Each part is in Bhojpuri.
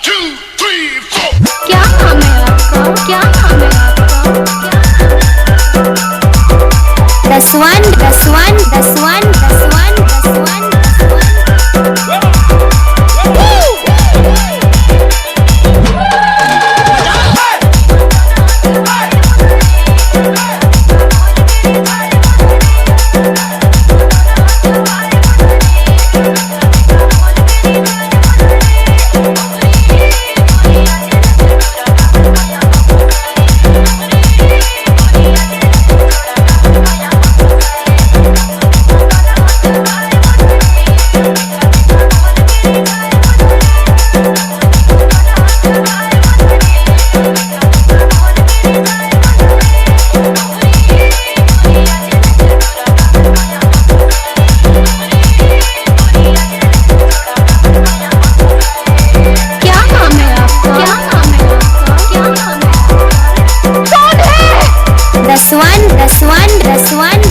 क्या नाम है आपका? क्या नाम है आपका? दसवन दसवन दसवन दसवन दसवन दसवन दसवन दसवन दसवन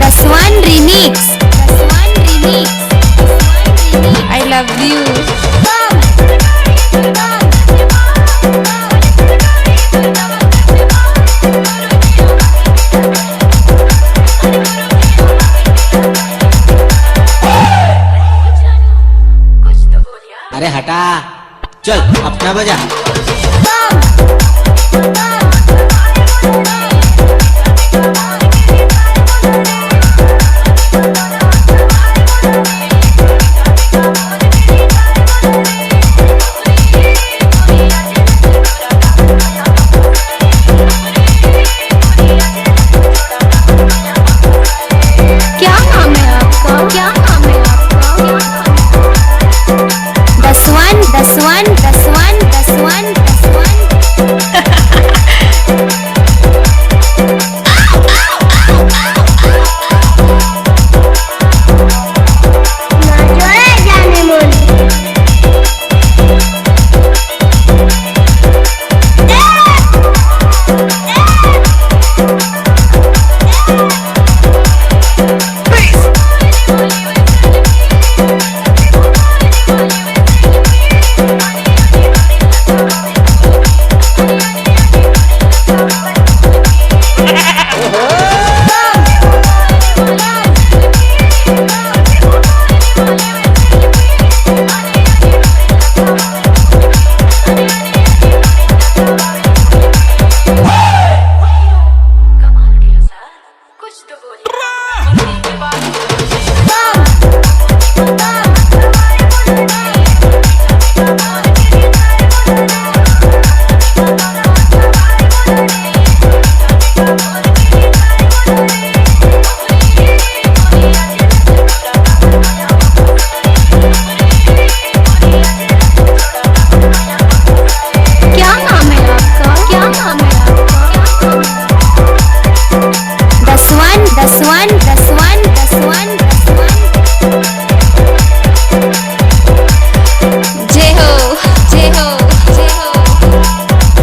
दसवन REMIX I love you अरे हटा चल अपना बजा दसवन दसवन दसवन दसवन दसवन दसवन दसवन दसवन जय हो जय हो जय हो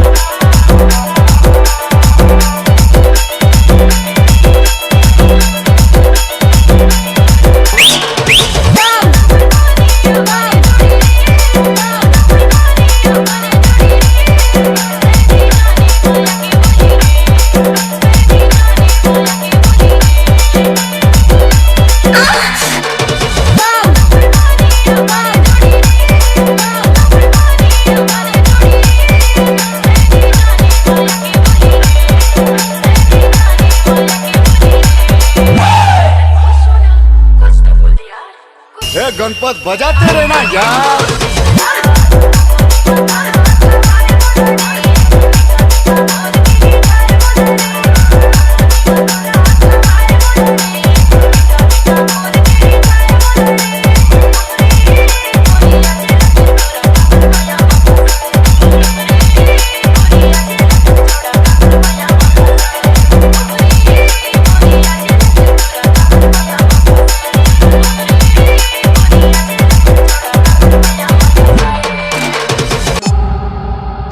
गणपत बजाते रहना यार।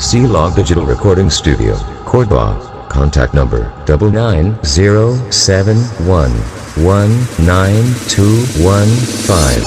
C Log Digital Recording Studio, Cordoba. Contact number 99071192115.